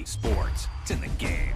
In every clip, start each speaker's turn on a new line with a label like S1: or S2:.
S1: sports. It's in the game.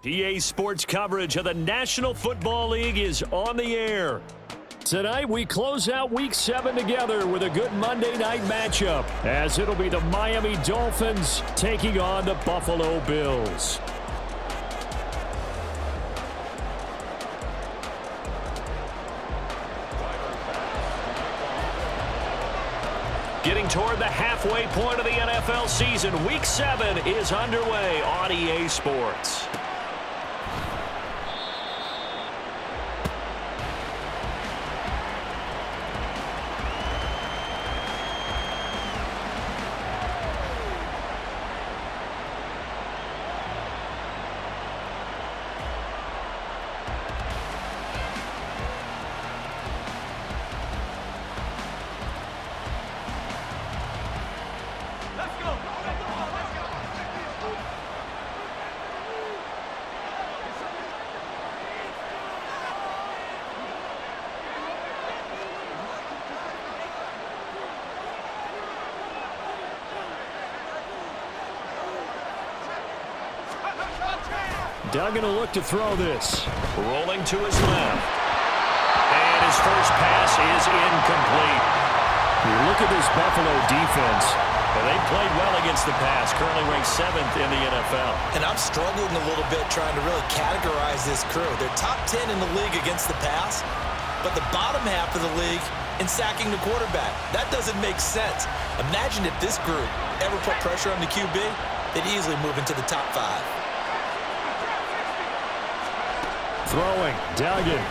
S2: PA Sports coverage of the National Football League is on the air. Tonight, we close out Week 7 together with a good Monday night matchup, as it'll be the Miami Dolphins taking on the Buffalo Bills. Getting toward the halfway point of the NFL season, Week 7 is underway on EA Sports. Duggan will look to throw this. Rolling to his left. And his first pass is incomplete. You look at this Buffalo defense. And they played well against the pass, currently ranked 7th in the NFL.
S3: And I'm struggling a little bit trying to really categorize this crew. They're top 10 in the league against the pass, but the bottom half of the league in sacking the quarterback. That doesn't make sense. Imagine if this group ever put pressure on the QB, they'd easily move into the top 5.
S2: Throwing, Duggan.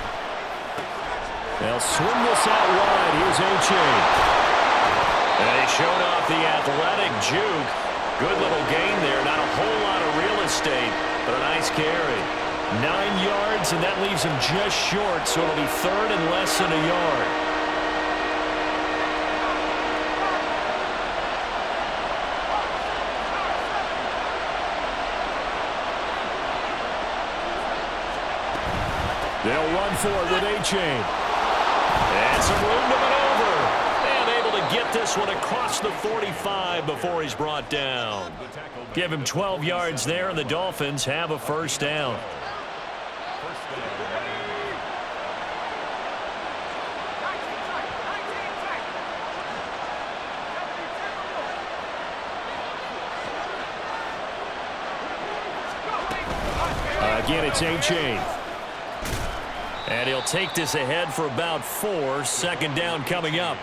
S2: They'll swing this out wide. Here's A-Chain. And he showed off the athletic juke. Good little gain there. Not a whole lot of real estate, but a nice carry. 9 yards, and that leaves him just short, so it'll be third and less than a yard. They'll run for it with A-Chain. And some room to maneuver. And able to get this one across the 45 before he's brought down. Give him 12 yards there, and the Dolphins have a first down. Again, it's A-Chain. And he'll take this ahead for about 4. Second down coming up.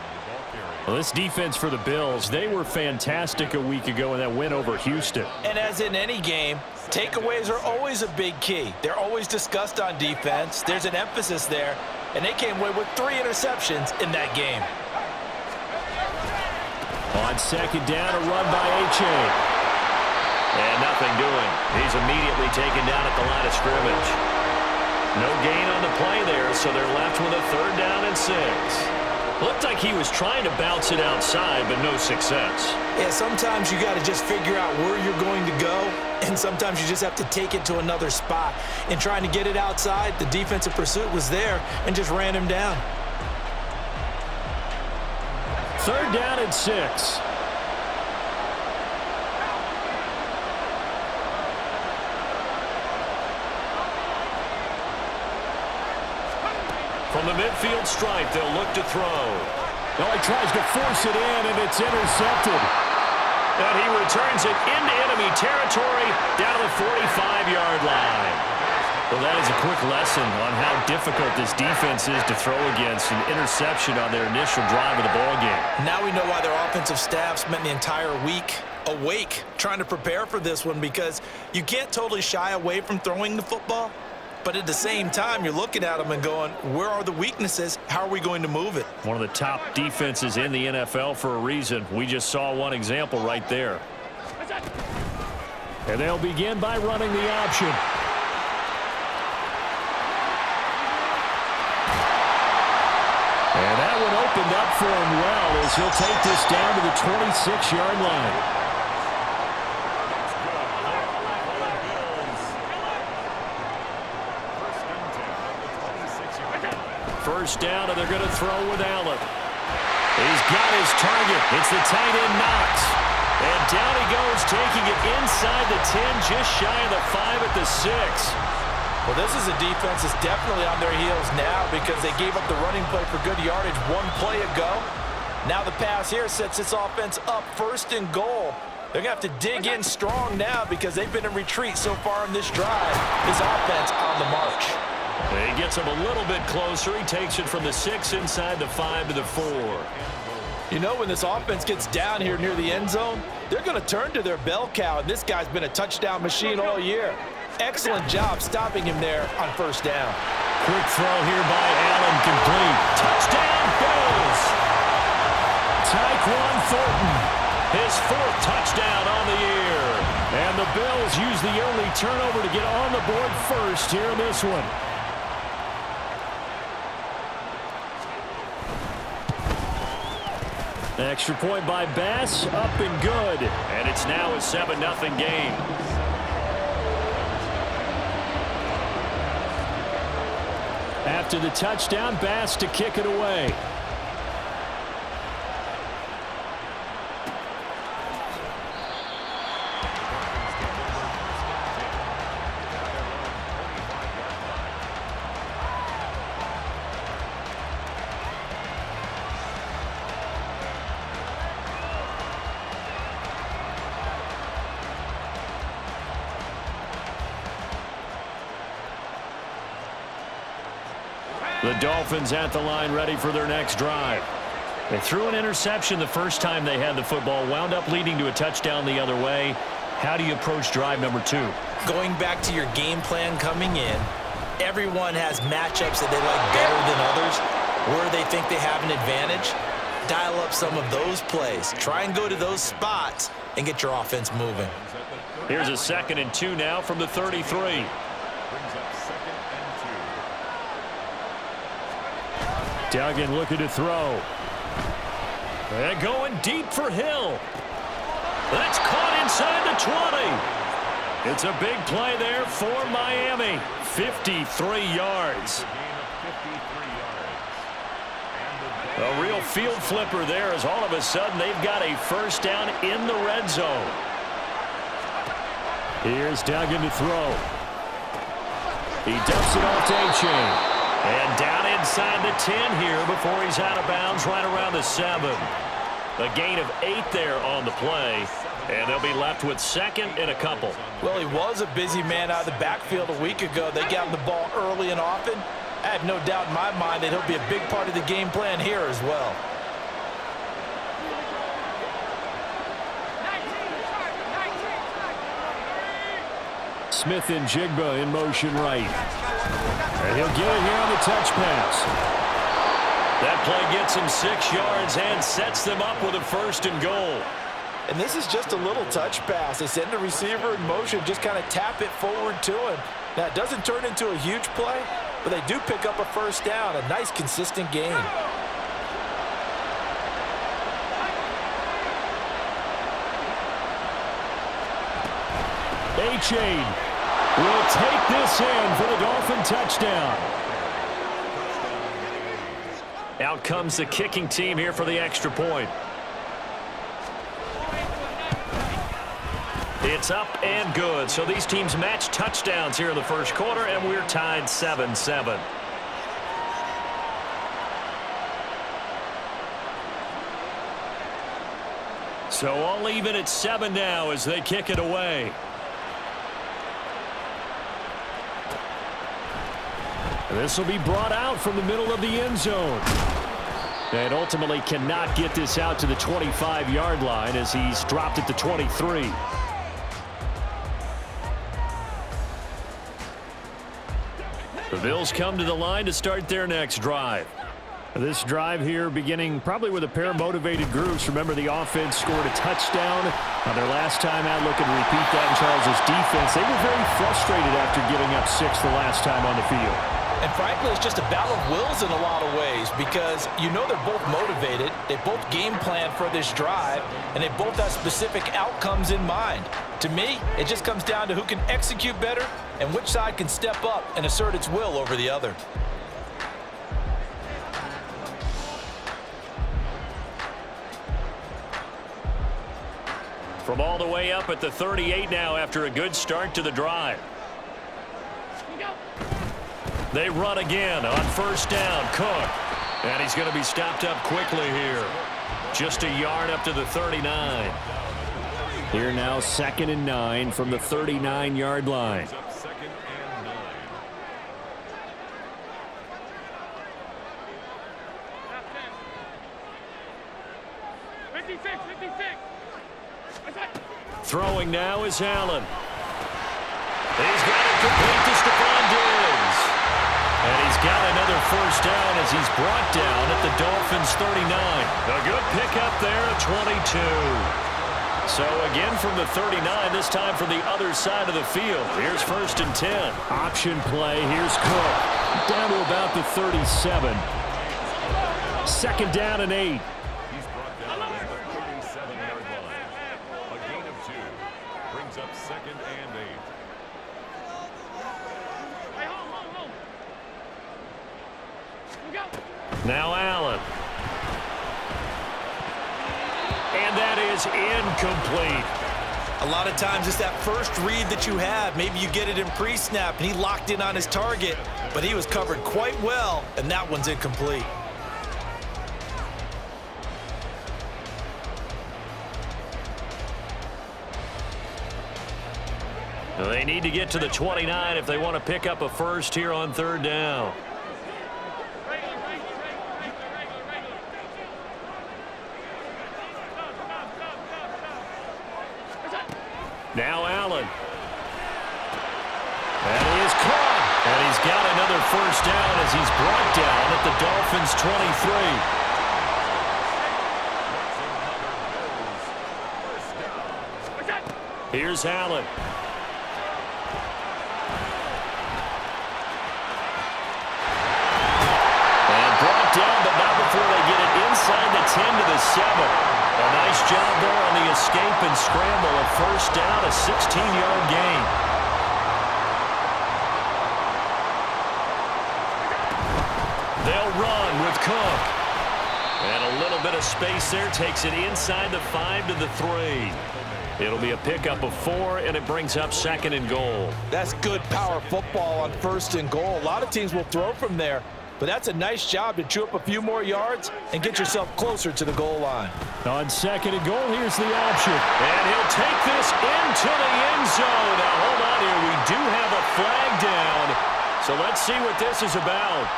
S2: Well, this defense for the Bills, they were fantastic a week ago in that win over Houston.
S3: And as in any game, takeaways are always a big key. They're always discussed on defense. There's an emphasis there, and they came away with 3 interceptions in that game.
S2: On second down, a run by A-Chain.
S1: And nothing doing. He's immediately taken down at the line of scrimmage. No gain on the play there, so they're left with a 3rd down and 6.
S2: Looked like he was trying to bounce it outside, but no success.
S3: Yeah, sometimes you got to just figure out where you're going to go, and sometimes you just have to take it to another spot. In trying to get it outside, the defensive pursuit was there and just ran him down.
S2: 3rd down and 6. From the midfield stripe, they'll look to throw. Oh, he tries to force it in, and it's intercepted. And he returns it into enemy territory down to the 45-yard line. Well, that is a quick lesson on how difficult this defense is to throw against. An interception on their initial drive of the ballgame.
S3: Now we know why their offensive staff spent the entire week awake trying to prepare for this one, because you can't totally shy away from throwing the football. But at the same time, you're looking at them and going, where are the weaknesses? How are we going to move it?
S2: One of the top defenses in the NFL for a reason. We just saw one example right there. And they'll begin by running the option. And that one opened up for him well as he'll take this down to the 26-yard line. First down, and they're going to throw with Allen. He's got his target. It's the tight end Knox. And down he goes, taking it inside the 10, just shy of the 5 at the 6.
S3: Well, this is a defense that's definitely on their heels now, because they gave up the running play for good yardage 1 play ago. Now the pass here sets this offense up 1st and goal. They're going to have to dig in strong now, because they've been in retreat so far in this drive. This offense on the march.
S2: He gets him a little bit closer. He takes it from the 6 inside the 5 to the 4.
S3: You know, when this offense gets down here near the end zone, they're going to turn to their bell cow, and this guy's been a touchdown machine all year. Excellent job stopping him there on 1st down.
S2: Quick throw here by Allen, complete. Touchdown, Bills! Tyquan Thornton, his 4th touchdown on the year. And the Bills use the early turnover to get on the board first here in this one. Extra point by Bass, up and good. And it's now a 7-0 game. After the touchdown, Bass to kick it away. The Dolphins at the line, ready for their next drive. They threw an interception the first time they had the football, wound up leading to a touchdown the other way. How do you approach drive number 2?
S3: Going back to your game plan coming in, everyone has matchups that they like better than others, where they think they have an advantage. Dial up some of those plays. Try and go to those spots and get your offense moving.
S2: Here's a 2nd and 2 now from the 33. Duggan looking to throw. And going deep for Hill. That's caught inside the 20. It's a big play there for Miami. 53 yards. A real field flipper there, as all of a sudden they've got a 1st down in the red zone. Here's Duggan to throw. He dumps it off to A-Chain. And down inside the 10 here before he's out of bounds right around the 7.
S1: A gain of 8 there on the play, and they'll be left with second and a couple.
S3: Well, he was a busy man out of the backfield a week ago. They got him the ball early and often. I have no doubt in my mind that he'll be a big part of the game plan here as well.
S2: Smith and Jigba in motion right. And he'll get it here on the touch pass.
S1: That play gets him 6 yards and sets them up with a 1st and goal.
S3: And this is just a little touch pass. They send the receiver in motion, just kind of tap it forward to him. Now, it doesn't turn into a huge play, but they do pick up a 1st down, a nice, consistent gain.
S2: A-Chain will take this in for the Dolphin touchdown.
S1: Out comes the kicking team here for the extra point. It's up and good. So these teams match touchdowns here in the first quarter, and we're tied 7-7. So all even at 7 now as they kick it away.
S2: This will be brought out from the middle of the end zone. And ultimately cannot get this out to the 25-yard line as he's dropped it to 23.
S1: The Bills come to the line to start their next drive.
S2: This drive here beginning probably with a pair of motivated groups. Remember, the offense scored a touchdown on their last time out. Looking to repeat that in Charles' defense. They were very frustrated after giving up 6 the last time on the field.
S3: And frankly, it's just a battle of wills in a lot of ways because you know they're both motivated, they both game plan for this drive, and they both have specific outcomes in mind. To me, it just comes down to who can execute better and which side can step up and assert its will over the other.
S1: From all the way up at the 38 now after a good start to the drive. They run again on 1st down. Cook. And he's going to be stopped up quickly here. Just a yard up to the 39.
S2: Here now 2nd and 9 from the 39-yard line.
S1: Throwing now is Allen. He's got it complete to Stephon Diggs. And he's got another 1st down as he's brought down at the Dolphins' 39. A good pickup there at 22. So again from the 39, this time from the other side of the field. Here's 1st and 10.
S2: Option play. Here's Cook. Down to about the 37. 2nd down and 8.
S4: He's brought down at the 37-yard line. A gain of 2 brings up 2nd and 8.
S1: Now Allen. And that is incomplete.
S3: A lot of times it's that first read that you have. Maybe you get it in pre-snap and he locked in on his target, but he was covered quite well, and that one's incomplete.
S1: They need to get to the 29 if they want to pick up a 1st here on 3rd down. Now Allen. And he is caught. And he's got another 1st down as he's brought down at the Dolphins' 23. Here's Allen. And brought down, but not before they get it inside the 10 to the 7. A nice job there on the escape and scramble. A 1st down, a 16-yard gain. They'll run with Cook. And a little bit of space there takes it inside the 5 to the 3. It'll be a pickup of 4, and it brings up 2nd and goal.
S3: That's good power football on 1st and goal. A lot of teams will throw from there. but that's a nice job to chew up a few more yards and get yourself closer to the goal line.
S2: On 2nd and goal, here's the option.
S1: And he'll take this into the end zone. Now, hold on here. We do have a flag down. So let's see what this is about.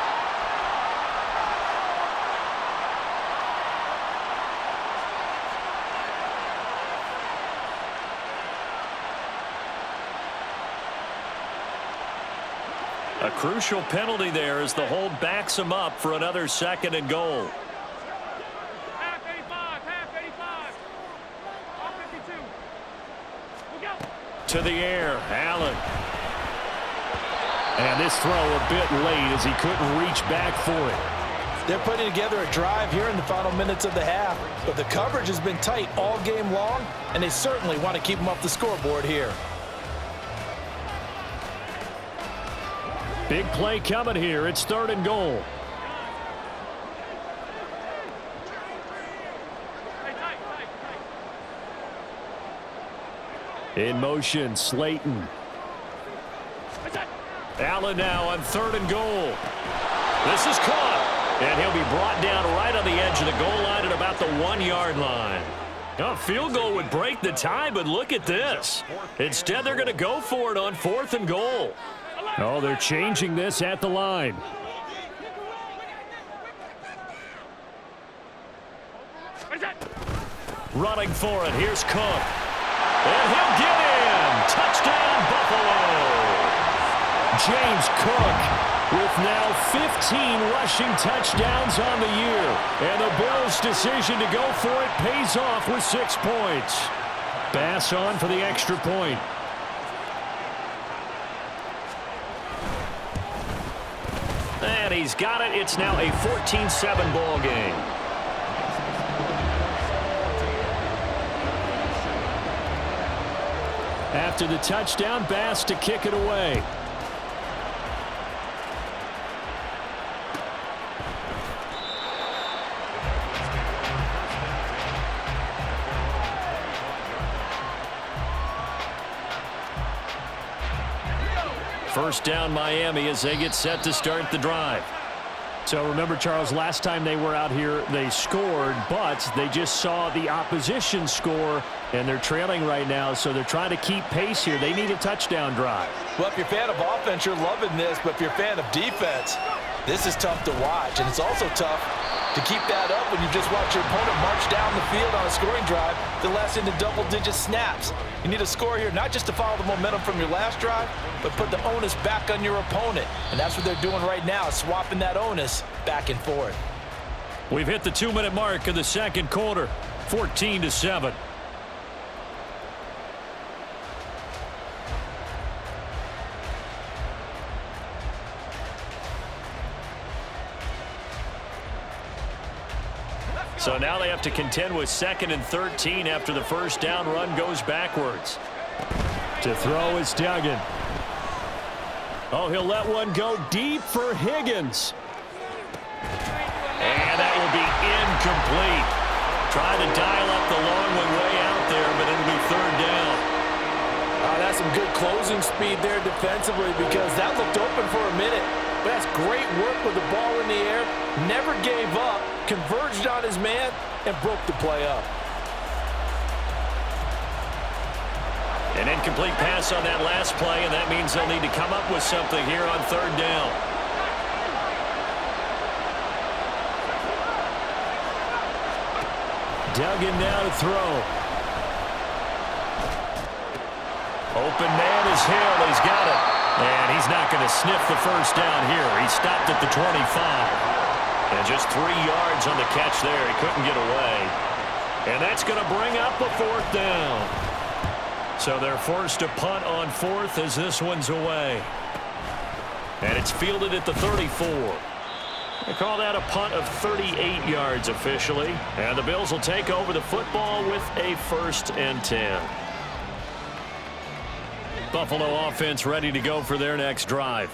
S1: A crucial penalty there as the hold backs him up for another 2nd and goal.
S5: Half 85. All 52. Look out.
S1: To the air, Allen. And this throw a bit late as he couldn't reach back for it.
S3: They're putting together a drive here in the final minutes of the half, but the coverage has been tight all game long, and they certainly want to keep them off the scoreboard here.
S2: Big play coming here. It's 3rd and goal. In motion, Slayton.
S1: Allen now on 3rd and goal. This is caught. And he'll be brought down right on the edge of the goal line at about the 1-yard line. A field goal would break the tie, but look at this. Instead, they're going to go for it on 4th and goal.
S2: Oh, they're changing this at the line.
S1: Running for it. Here's Cook. And he'll get in. Touchdown, Buffalo.
S2: James Cook with now 15 rushing touchdowns on the year. And the Bills' decision to go for it pays off with 6 points. Bass on for the extra point.
S1: And he's got it. It's now a 14-7 ball game.
S2: After the touchdown, Bass to kick it away.
S1: First down, Miami, as they get set to start the drive.
S2: So remember, Charles, last time they were out here, they scored, but they just saw the opposition score, and they're trailing right now, so they're trying to keep pace here. They need a touchdown drive.
S3: Well, if you're a fan of offense, you're loving this, but if you're a fan of defense, this is tough to watch, and it's also tough to keep that up when you just watch your opponent march down the field on a scoring drive that lasts into double-digit snaps. You need a score here, not just to follow the momentum from your last drive, but put the onus back on your opponent. And that's what they're doing right now, swapping that onus back and forth.
S1: We've hit the 2-minute mark of the 2nd quarter, 14-7. So now they have to contend with 2nd and 13 after the first down run goes backwards.
S2: To throw is Duggan. Oh, he'll let one go deep for Higgins.
S1: And that will be incomplete. Trying to dial up the long one way out there, but it'll be 3rd down.
S3: That's some good closing speed there defensively, because that looked open for a minute. But that's great work with the ball in the air. Never gave up, converged on his man, and broke the play up.
S1: An incomplete pass on that last play, and that means they'll need to come up with something here on 3rd down.
S2: Duggan now to throw.
S1: Open man is Hill. He's got it. And he's not going to sniff the first down here. He stopped at the 25. And just 3 yards on the catch there. He couldn't get away. And that's going to bring up a 4th down. So they're forced to punt on 4th as this one's away. And it's fielded at the 34. They call that a punt of 38 yards officially. And the Bills will take over the football with a 1st and 10. Buffalo offense ready to go for their next drive.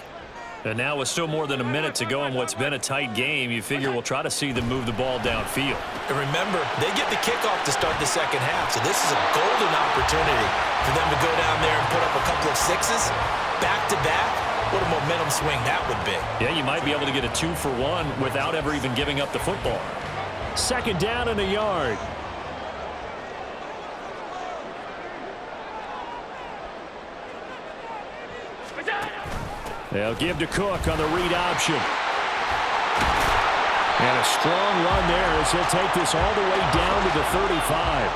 S1: And now with still more than a minute to go in what's been a tight game, you figure we'll try to see them move the ball downfield.
S3: And remember, they get the kickoff to start the second half, so this is a golden opportunity for them to go down there and put up a couple of 6s back-to-back What a momentum swing that would be.
S2: Yeah, you might be able to get a 2-for-1 without ever even giving up the football. Second down and a yard. They'll give to Cook on the read option. And a strong run there as he'll take this all the way down to the 35.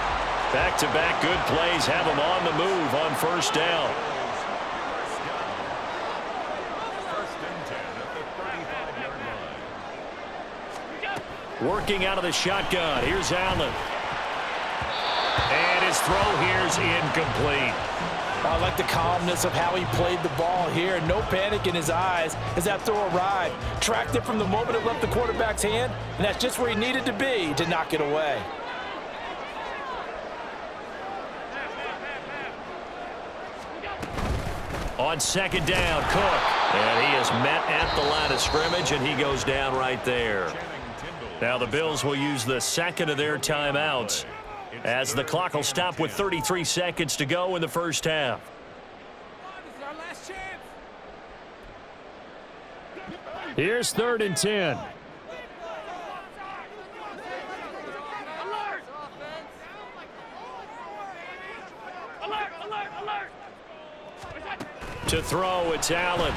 S2: Back-to-back good plays have him on the move on first down.
S4: First and 10 at the 35-yard line.
S2: Working out of the shotgun. Here's Allen. And his throw here's incomplete.
S3: I like the calmness of how he played the ball here. No panic in his eyes as that throw arrived. Tracked it from the moment it left the quarterback's hand, and that's just where he needed to be to knock it away.
S2: On second down, Cook. And he is met at the line of scrimmage, and he goes down right there. Now the Bills will use the second of their timeouts, as the clock will stop with 33 seconds to go in the first half.
S5: This is our last chance.
S2: Here's 3rd and 10.
S5: Alert! Alert! Alert!
S2: To throw, it's Allen.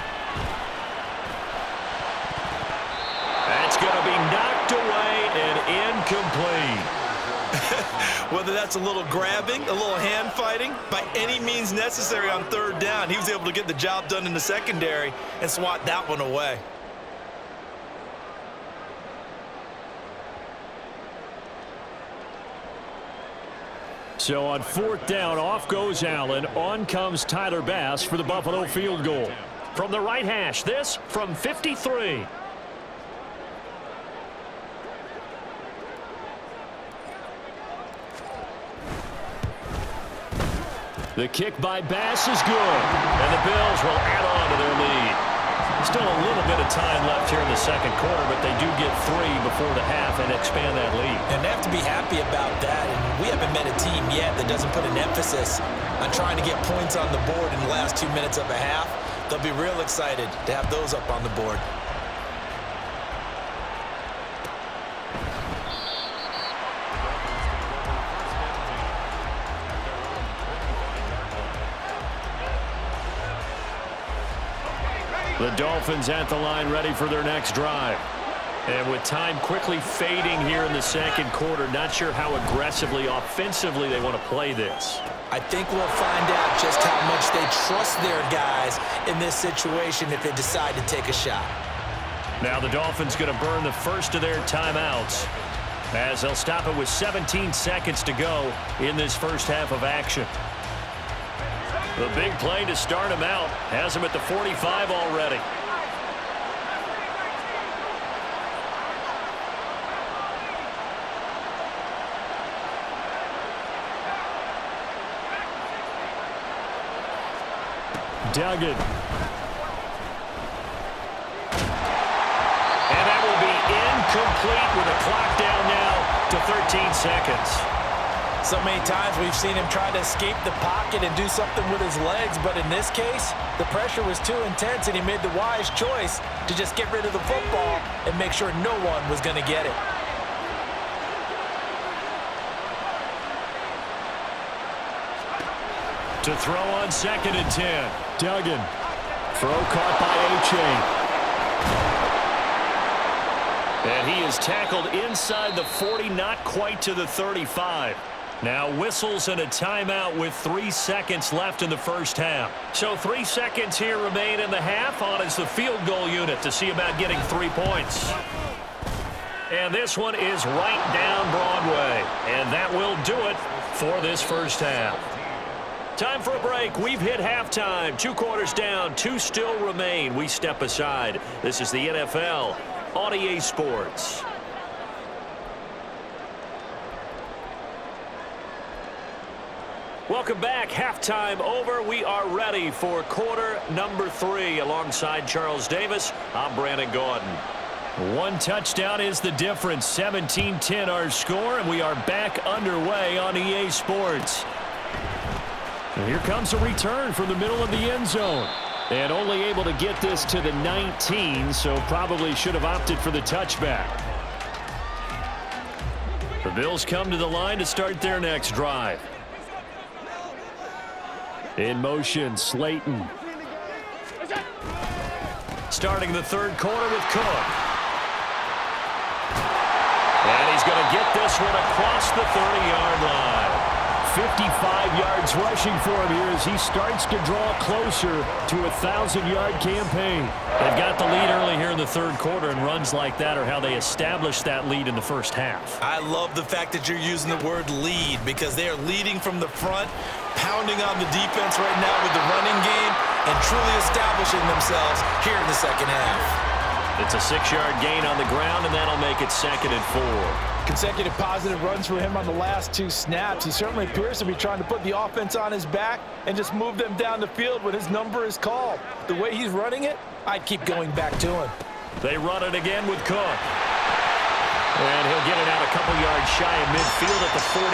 S2: That's going to be knocked away and incomplete.
S3: Whether that's a little grabbing, a little hand fighting, by any means necessary on 3rd down, he was able to get the job done in the secondary and swat that one away.
S2: So on 4th down, off goes Allen. On comes Tyler Bass for the Buffalo field goal. From the right hash, this from 53. The kick by Bass is good, and the Bills will add on to their lead. Still a little bit of time left here in the second quarter, but they do get 3 before the half and expand that lead.
S3: And they have to be happy about that, and we haven't met a team yet that doesn't put an emphasis on trying to get points on the board in the last 2 minutes of a half. They'll be real excited to have those up on the board.
S2: The Dolphins at the line ready for their next drive. And with time quickly fading here in the second quarter, not sure how aggressively, offensively they want to play this.
S3: I think we'll find out just how much they trust their guys in this situation if they decide to take a shot.
S2: Now the Dolphins going to burn the first of their timeouts, as they'll stop it with 17 seconds to go in this first half of action. The big play to start him out has him at the 45 already. Duggan. And that will be incomplete with a clock down now to 13 seconds.
S3: So many times we've seen him try to escape the pocket and do something with his legs, but in this case, the pressure was too intense and he made the wise choice to just get rid of the football and make sure no one was going to get it.
S2: To throw on 2nd and 10. Duggan. Throw caught by A-Chain. And he is tackled inside the 40, not quite to the 35. Now whistles and a timeout with 3 seconds left in the first half. So 3 seconds here remain in the half. On is the field goal unit to see about getting 3 points. And this one is right down Broadway. And that will do it for this first half. Time for a break. We've hit halftime. 2 quarters down, 2 still remain. We step aside. This is the NFL on EA Sports. Welcome back. Halftime over. We are ready for quarter number 3. Alongside Charles Davis, I'm Brandon Gaudin. 1 touchdown is the difference. 17-10 our score, and we are back underway on EA Sports. And here comes a return from the middle of the end zone. And only able to get this to the 19, so probably should have opted for the touchback. The Bills come to the line to start their next drive. In motion, Slayton. Starting the third quarter with Cook. And he's going to get this one across the 30-yard line. 55 yards rushing for him here as he starts to draw closer to a 1,000-yard campaign. They've got the lead early here in the third quarter, and runs like that are how they establish that lead in the first half.
S3: I love the fact that you're using the word lead because they are leading from the front, pounding on the defense right now with the running game, and truly establishing themselves here in the second half.
S2: It's a 6-yard gain on the ground, and that'll make it 2nd and 4.
S6: Consecutive positive runs for him on the last 2 snaps. He certainly appears to be trying to put the offense on his back and just move them down the field when his number is called. The way he's running it, I'd keep going back to him.
S2: They run it again with Cook. And he'll get it out a couple yards shy of midfield at the 48.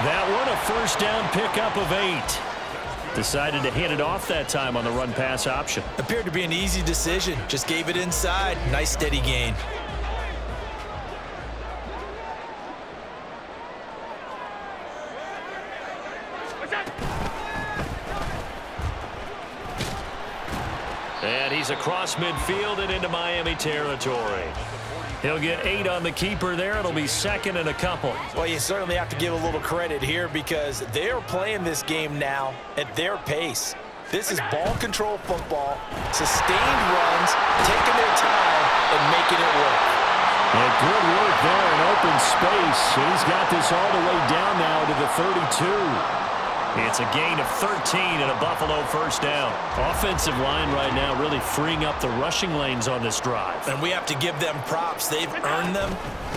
S2: That one a first down pickup of 8. Decided to hand it off that time on the run-pass option.
S3: Appeared to be an easy decision. Just gave it inside. Nice steady gain.
S2: And he's across midfield and into Miami territory. He'll get 8 on the keeper there. It'll be 2nd and a couple.
S6: Well, you certainly have to give a little credit here because they're playing this game now at their pace. This is ball control football, sustained runs, taking their time and making it work.
S2: And good work there in open space. He's got this all the way down now to the 32. It's a gain of 13 and a Buffalo first down. Offensive line right now really freeing up the rushing lanes on this drive.
S3: And we have to give them props. They've earned them.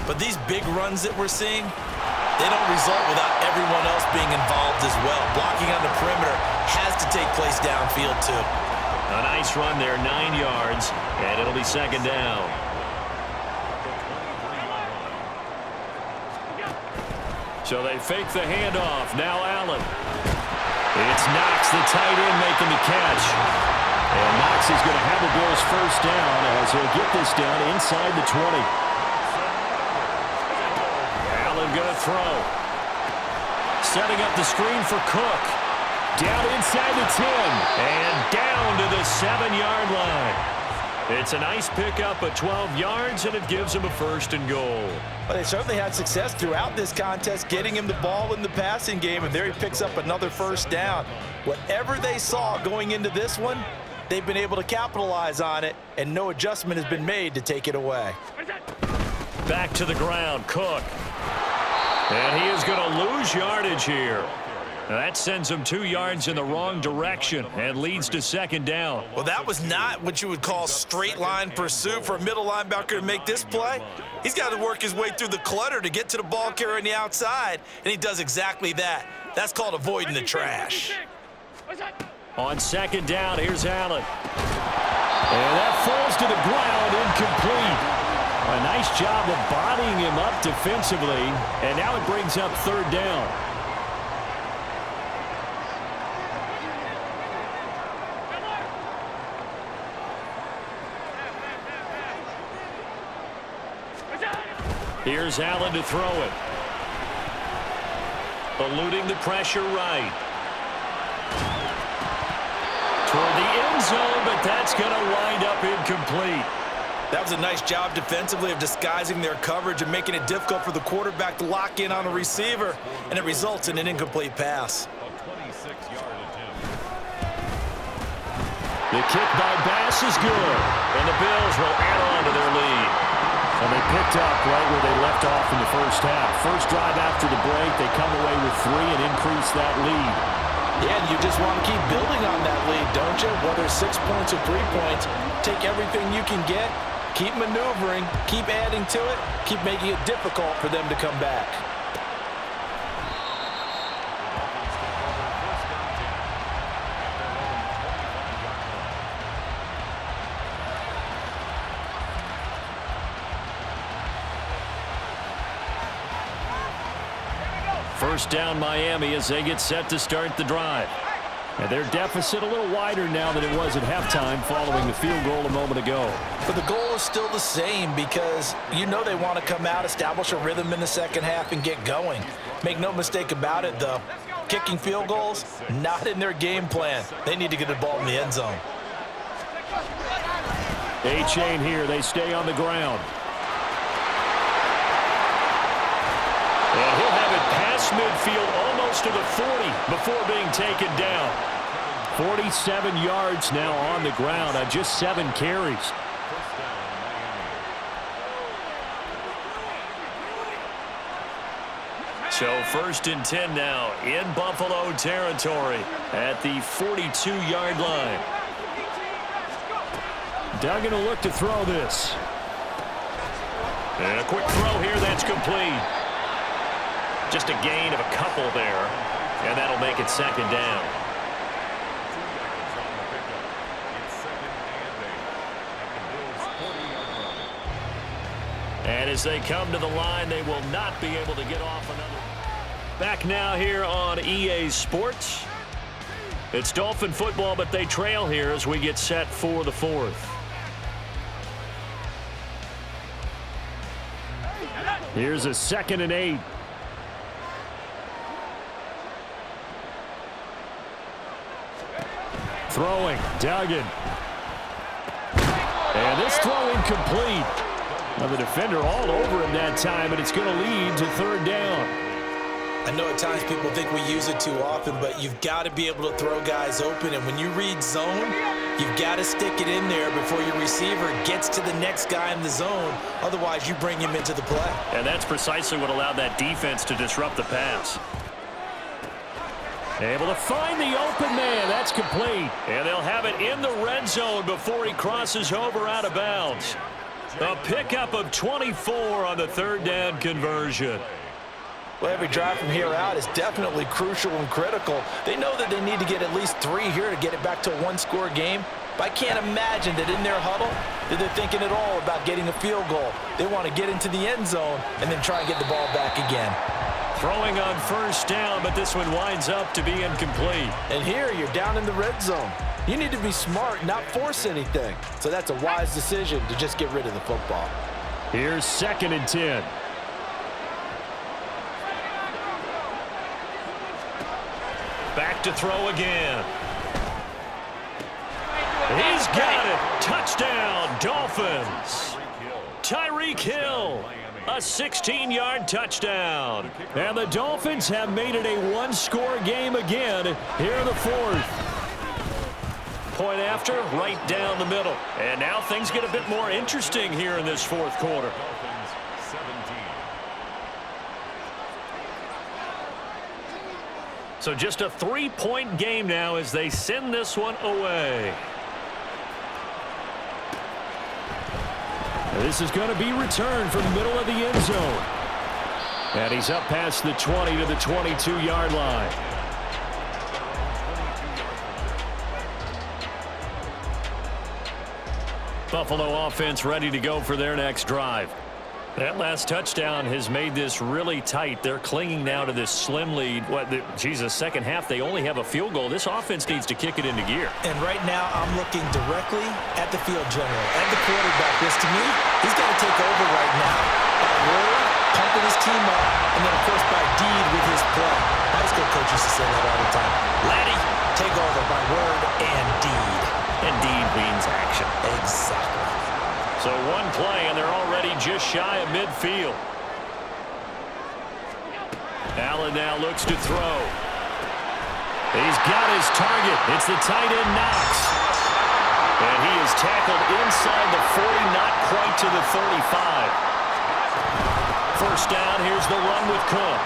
S3: But these big runs that we're seeing, they don't result without everyone else being involved as well. Blocking on the perimeter has to take place downfield too.
S2: A nice run there, 9 yards, and it'll be 2nd down. So they fake the handoff. Now Allen. It's Knox, the tight end, making the catch. And Knox is going to have the Bills first down as he'll get this down inside the 20. Allen going to throw. Setting up the screen for Cook. Down inside the 10. And down to the 7-yard line. It's a nice pickup of 12 yards, and it gives him a 1st and goal.
S6: Well, they certainly had success throughout this contest, getting him the ball in the passing game, and there he picks up another first down. Whatever they saw going into this one, they've been able to capitalize on it, and no adjustment has been made to take it away.
S2: Back to the ground, Cook. And he is going to lose yardage here. That sends him 2 yards in the wrong direction and leads to 2nd down.
S3: Well, that was not what you would call straight line pursuit for a middle linebacker to make this play. He's got to work his way through the clutter to get to the ball carrier on the outside, and he does exactly that. That's called avoiding the trash.
S2: On 2nd down, here's Allen. And that falls to the ground, incomplete. A nice job of bodying him up defensively, and now it brings up 3rd down. Here's Allen to throw it. Eluding the pressure right. Toward the end zone, but that's going to wind up incomplete.
S3: That was a nice job defensively of disguising their coverage and making it difficult for the quarterback to lock in on a receiver, and it results in an incomplete pass.
S2: The kick by Bass is good, and the Bills will add on to their lead. And they picked up right where they left off in the first half. First drive after the break, they come away with 3 and increase that lead.
S6: Yeah, and you just want to keep building on that lead, don't you? Whether 6 points or 3 points, take everything you can get, keep maneuvering, keep adding to it, keep making it difficult for them to come back.
S2: First down Miami as they get set to start the drive. And their deficit a little wider now than it was at halftime following the field goal a moment ago.
S6: But the goal is still the same because you know they want to come out, establish a rhythm in the second half, and get going. Make no mistake about it, though. Kicking field goals, not in their game plan. They need to get the ball in the end zone.
S2: A-chain here. They stay on the ground.
S1: And he'll have it past midfield almost to the 40 before being taken down.
S2: 47 yards now on the ground on just 7 carries.
S1: So 1st and 10 now in Buffalo territory at the 42-yard line.
S2: Duggan will look to throw this.
S1: And a quick throw here that's complete. Just a gain of a couple there, and that'll make it 2nd down. And as they come to the line, they will not be able to get off another. Back now here on EA Sports. It's Dolphin football, but they trail here as we get set for the 4th.
S2: Here's a 2nd and 8. Throwing, Duggan. And this throw incomplete. Now the defender all over him that time, and it's going to lead to 3rd down.
S6: I know at times people think we use it too often, but you've got to be able to throw guys open. And when you read zone, you've got to stick it in there before your receiver gets to the next guy in the zone. Otherwise, you bring him into the play.
S1: And that's precisely what allowed that defense to disrupt the pass.
S2: Able to find the open man. That's complete.
S1: And they'll have it in the red zone before he crosses over out of bounds. A pickup of 24 on the 3rd down conversion.
S6: Well, every drive from here out is definitely crucial and critical. They know that they need to get at least 3 here to get it back to a 1-score game. But I can't imagine that in their huddle that they're thinking at all about getting a field goal. They want to get into the end zone and then try and get the ball back again.
S1: Throwing on 1st down, but this one winds up to be incomplete.
S6: And here you're down in the red zone. You need to be smart, not force anything. So that's a wise decision to just get rid of the football.
S2: Here's 2nd and 10.
S1: Back to throw again. He's got it. Touchdown, Dolphins. Tyreek Hill. A 16-yard touchdown.
S2: And the Dolphins have made it a 1-score game again here in the 4th.
S1: Point after, right down the middle. And now things get a bit more interesting here in this 4th quarter. So just a 3-point game now as they send this one away.
S2: This is going to be returned from the middle of the end zone. And he's up past the 20 to the 22-yard line.
S1: Buffalo offense ready to go for their next drive. That last touchdown has made this really tight. They're clinging now to this slim lead. Second half, they only have a field goal. This offense needs to kick it into gear.
S6: And right now, I'm looking directly at the field general, at the quarterback. Because to me, he's got to take over right now by word, pumping his team up, and then, of course, by deed with his play. High school coach used to say that all the time. Laddie, take over by word and deed.
S1: And deed means action.
S6: Exactly.
S1: So one play, and they're already just shy of midfield. Allen now looks to throw. He's got his target. It's the tight end, Knox. And he is tackled inside the 40, not quite to the 35. 1st down, here's the run with Cook.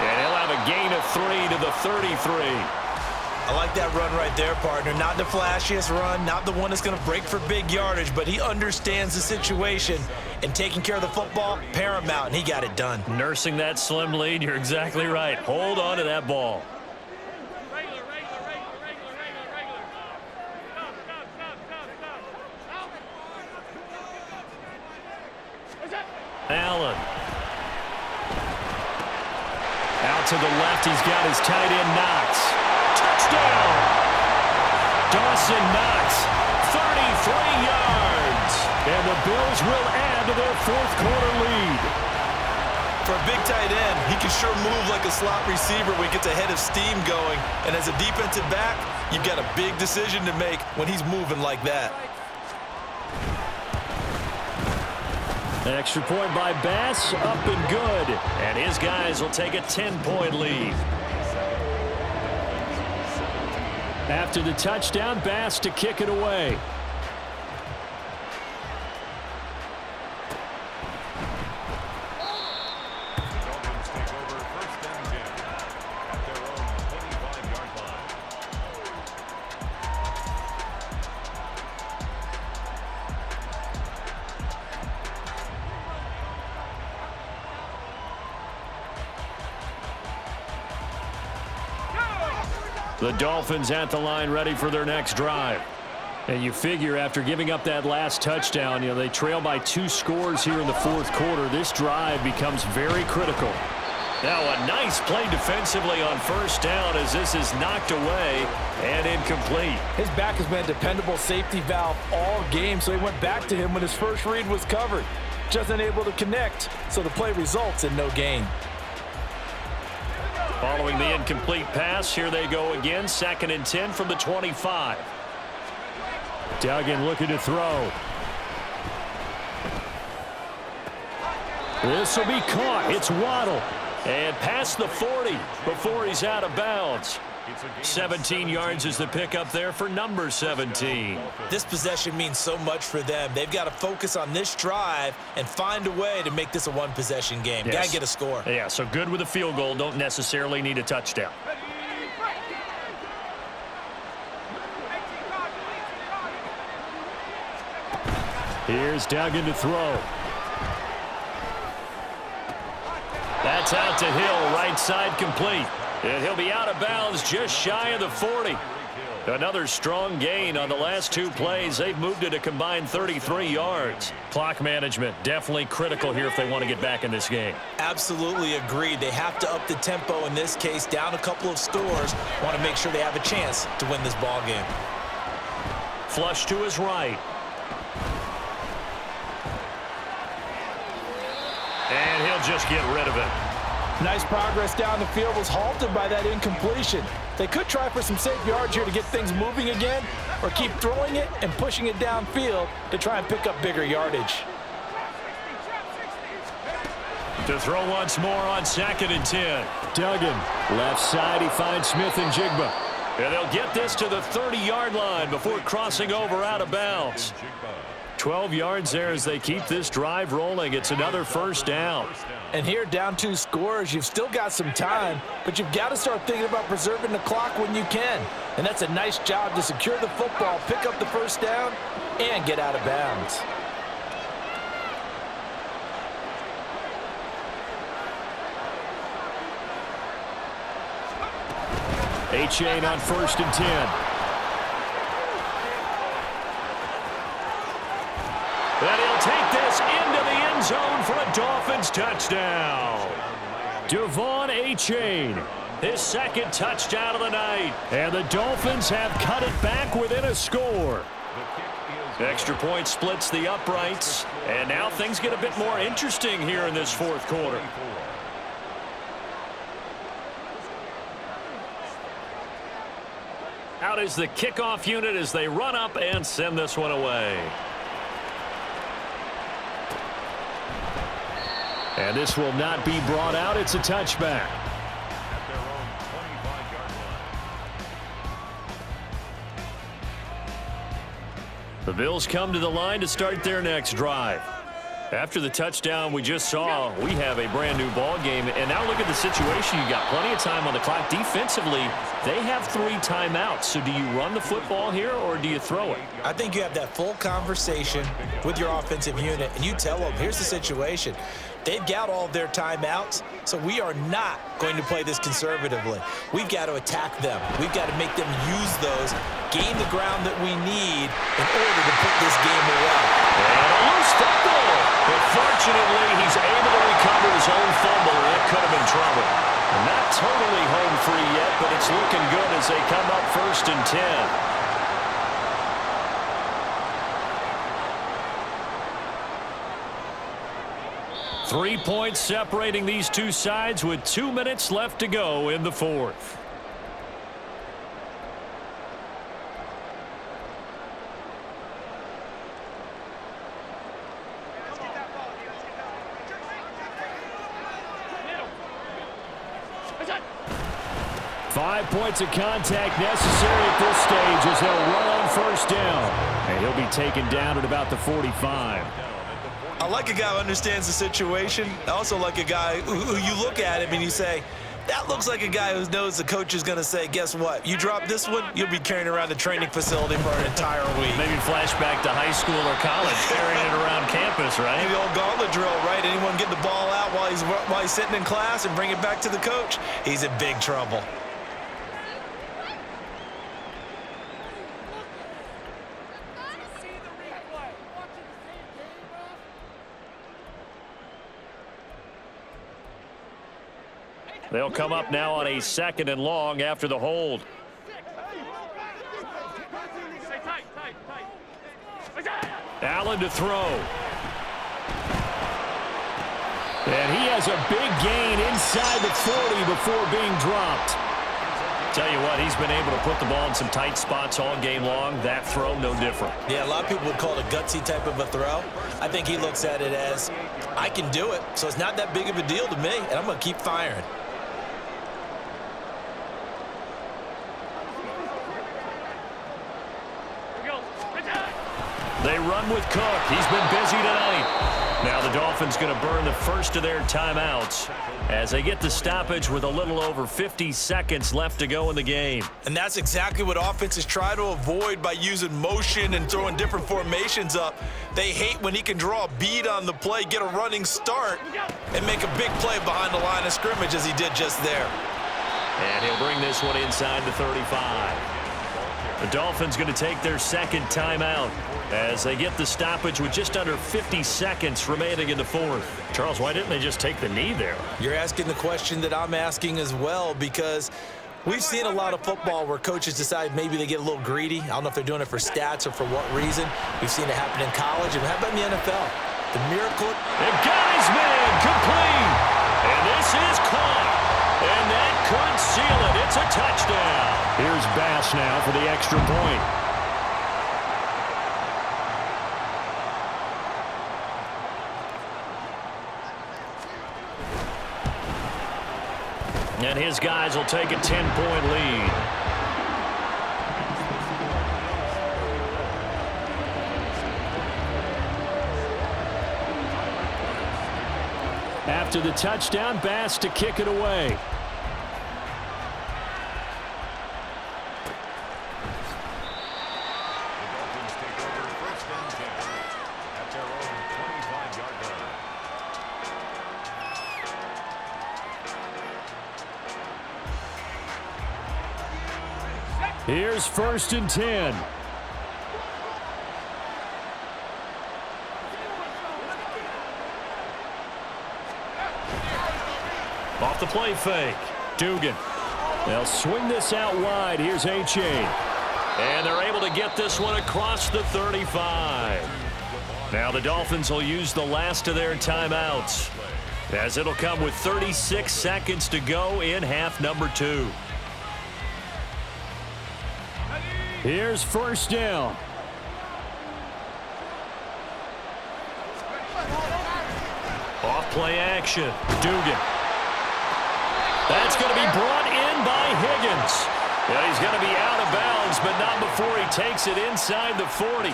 S1: And he'll have a gain of 3 to the 33.
S6: I like that run right there, partner. Not the flashiest run, not the one that's going to break for big yardage, but he understands the situation, and taking care of the football, paramount, and he got it done.
S1: Nursing that slim lead, you're exactly right. Hold on to that ball. Allen. Out to the left, he's got his tight end, Knox. touchdown. Dawson Knox, 33 yards. And the Bills will add to their fourth quarter lead.
S3: For a big tight end, he can sure move like a slot receiver when he gets a head of steam going. And as a defensive back, you've got a big decision to make when he's moving like that.
S1: Extra point by Bass, up and good. And his guys will take a 10-point lead. After the touchdown, Bass to kick it away. The Dolphins at the line ready for their next drive. And you figure after giving up that last touchdown, they trail by 2 scores here in the fourth quarter. This drive becomes very critical. Now a nice play defensively on first down as this is knocked away and incomplete.
S6: His back has been a dependable safety valve all game, so he went back to him when his first read was covered. Just unable to connect, so the play results in no gain.
S1: Following the incomplete pass, here they go again. 2nd and 10 from the 25. Duggan looking to throw. This will be caught. It's Waddle. And past the 40 before he's out of bounds. 17 yards is the pickup there for number 17.
S3: This possession means so much for them. They've got to focus on this drive and find a way to make this a one-possession game.
S1: Yes.
S3: Got to get a score.
S1: Yeah, so good with a field goal. Don't necessarily need a touchdown. Here's Duggan to throw. That's out to Hill, right side complete. And he'll be out of bounds just shy of the 40. Another strong gain on the last 2 plays. They've moved it a combined 33 yards. Clock management definitely critical here if they want to get back in this game.
S3: Absolutely agreed. They have to up the tempo in this case, down a couple of scores. Want to make sure they have a chance to win this ball game.
S1: Flush to his right. And he'll just get rid of it.
S6: Nice progress down the field was halted by that incompletion. They could try for some safe yards here to get things moving again, or keep throwing it and pushing it downfield to try and pick up bigger yardage.
S1: To throw once more on 2nd and 10. Duggan, left side, he finds Smith and Jigba. And they'll get this to the 30-yard line before crossing over out of bounds. 12 yards there as they keep this drive rolling. It's another first down.
S6: And here, down 2 scores, you've still got some time, but you've got to start thinking about preserving the clock when you can. And that's a nice job to secure the football, pick up the first down, and get out of bounds.
S1: A-Chain on 1st and 10. And he'll take this into the end zone for a Dolphins touchdown. Devon A-Chain, his 2nd touchdown of the night. And the Dolphins have cut it back within a score. Extra point splits the uprights. And now things get a bit more interesting here in this fourth quarter. Out is the kickoff unit as they run up and send this one away. And this will not be brought out. It's a touchback.
S4: At their own 25-yard line.
S1: The Bills come to the line to start their next drive. After the touchdown we just saw, we have a brand new ball game. And now look at the situation. You got plenty of time on the clock. Defensively, they have 3 timeouts. So do you run the football here or do you throw it?
S3: I think you have that full conversation with your offensive unit, and you tell them, here's the situation. They've got all of their timeouts, so we are not going to play this conservatively. We've got to attack them. We've got to make them use those, gain the ground that we need in order to put this game away.
S1: And a loose fumble. But fortunately, he's able to recover his own fumble, or it could have been trouble. And not totally home free yet, but it's looking good as they come up 1st and 10. 3 points separating these two sides with 2 minutes left to go in the fourth. Five points of contact necessary at this stage as they'll run on 1st down. And he'll be taken down at about the 45.
S3: I like a guy who understands the situation. I also like a guy who you look at him and you say, that looks like a guy who knows the coach is going to say, guess what? You drop this one, you'll be carrying around the training facility for an entire week.
S1: Maybe flashback to high school or college, carrying it around campus, right?
S3: The old gauntlet drill, right? Anyone get the ball out while he's sitting in class and bring it back to the coach? He's in big trouble.
S1: They'll come up now on a 2nd and long after the hold. Allen to throw. And he has a big gain inside the 40 before being dropped. Tell you what, he's been able to put the ball in some tight spots all game long. That throw, no different.
S3: Yeah, a lot of people would call it a gutsy type of a throw. I think he looks at it as, I can do it, so it's not that big of a deal to me, and I'm going to keep firing.
S1: They run with Cook. He's been busy tonight. Now the Dolphins going to burn the first of their timeouts as they get the stoppage with a little over 50 seconds left to go in the game.
S3: And that's exactly what offenses try to avoid by using motion and throwing different formations up. They hate when he can draw a bead on the play, get a running start, and make a big play behind the line of scrimmage as he did just there.
S1: And he'll bring this one inside the 35. The Dolphins going to take their 2nd timeout as they get the stoppage with just under 50 seconds remaining in the fourth. Charles, why didn't they just take the knee there?
S3: You're asking the question that I'm asking as well, because we've seen a lot of football where coaches decide maybe they get a little greedy. I don't know if they're doing it for stats or for what reason. We've seen it happen in college. And how about in the NFL? The miracle.
S1: They've got his man complete. And this is caught. And that could seal it. It's a touchdown. Here's Bass now for the extra point. And his guys will take a 10-point lead. After the touchdown, Bass to kick it away. Here's 1st and 10. Off the play fake. Dugan. They'll swing this out wide. Here's H.A. And they're able to get this one across the 35. Now the Dolphins will use the last of their timeouts, as it'll come with 36 seconds to go in half number 2. Here's 1st down. Off play action. Dugan. That's going to be brought in by Higgins. Yeah, he's going to be out of bounds, but not before he takes it inside the 40.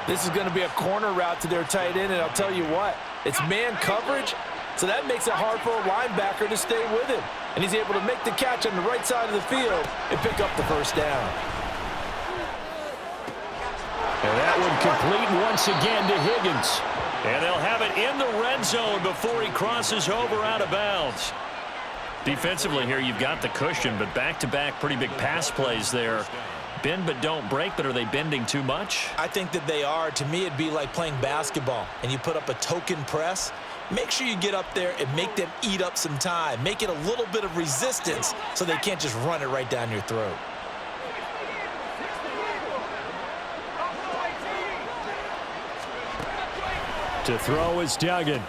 S6: This is going to be a corner route to their tight end, and I'll tell you what, it's man coverage, so that makes it hard for a linebacker to stay with him. And he's able to make the catch on the right side of the field and pick up the 1st down.
S1: And that one complete once again to Higgins. And they'll have it in the red zone before he crosses over out of bounds. Defensively here, you've got the cushion, but back-to-back pretty big pass plays there. Bend but don't break, but are they bending too much?
S3: I think that they are. To me, it'd be like playing basketball, and you put up a token press. Make sure you get up there and make them eat up some time. Make it a little bit of resistance so they can't just run it right down your throat.
S2: To throw is Duggan.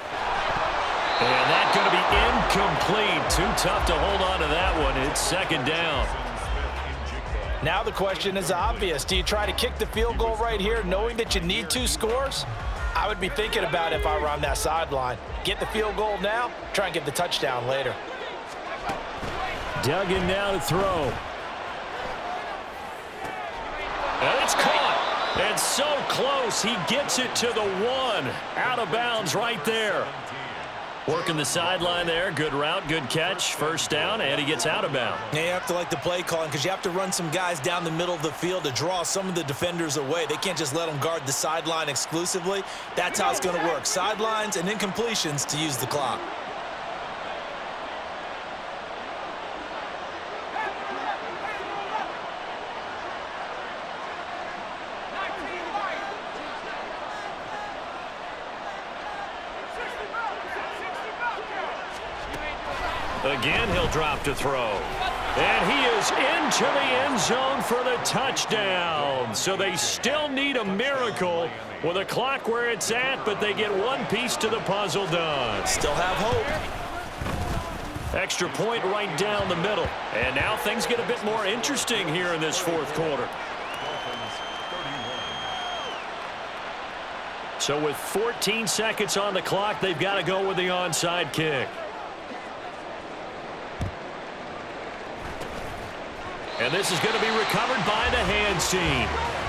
S1: And that's going to be incomplete. Too tough to hold on to that one. It's second down.
S6: Now the question is obvious. Do you try to kick the field goal right here knowing that you need 2 scores? I would be thinking about it if I were on that sideline. Get the field goal now, try and get the touchdown later.
S2: Duggan now to throw.
S1: And it's caught. And so close. He gets it to the 1. Out of bounds right there. Working the sideline there. Good route, good catch. First down, and he gets out of bounds.
S3: Yeah, you have to like the play calling because you have to run some guys down the middle of the field to draw some of the defenders away. They can't just let them guard the sideline exclusively. That's how it's going to work. Sidelines and incompletions to use the clock.
S1: Again, he'll drop to throw. And he is into the end zone for the touchdown. So they still need a miracle with a clock where it's at, but they get one piece to the puzzle done.
S3: Still have hope.
S1: Extra point right down the middle. And now things get a bit more interesting here in this fourth quarter. So with 14 seconds on the clock, they've got to go with the onside kick. And this is going to be recovered by the hands team.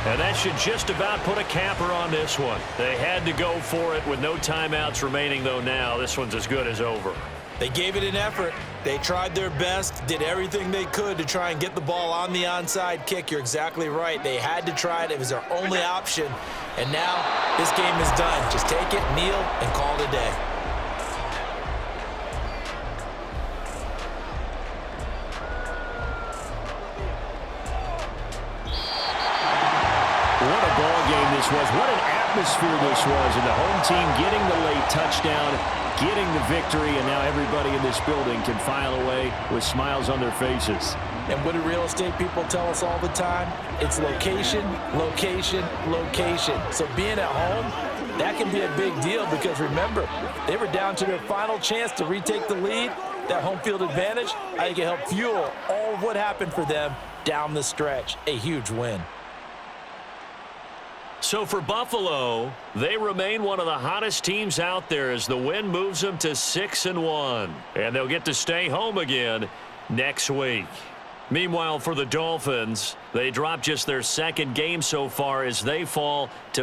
S1: And that should just about put a capper on this one. They had to go for it with no timeouts remaining, though now. This one's as good as over.
S3: They gave it an effort. They tried their best, did everything they could to try and get the ball on the onside kick. You're exactly right. They had to try it. It was their only option. And now this game is done. Just take it, kneel, and call it a day.
S2: What a ball game this was. What an atmosphere this was. And the home team getting the late touchdown, getting the victory, and now everybody in this building can file away with smiles on their faces.
S6: And what do real estate people tell us all the time? It's location, location, location. So being at home, that can be a big deal because remember, they were down to their final chance to retake the lead. That home field advantage, I think it helped fuel all of what happened for them down the stretch. A huge win.
S1: So for Buffalo, they remain one of the hottest teams out there as the win moves them to 6-1. And they'll get to stay home again next week. Meanwhile, for the Dolphins, they dropped just their second game so far as they fall to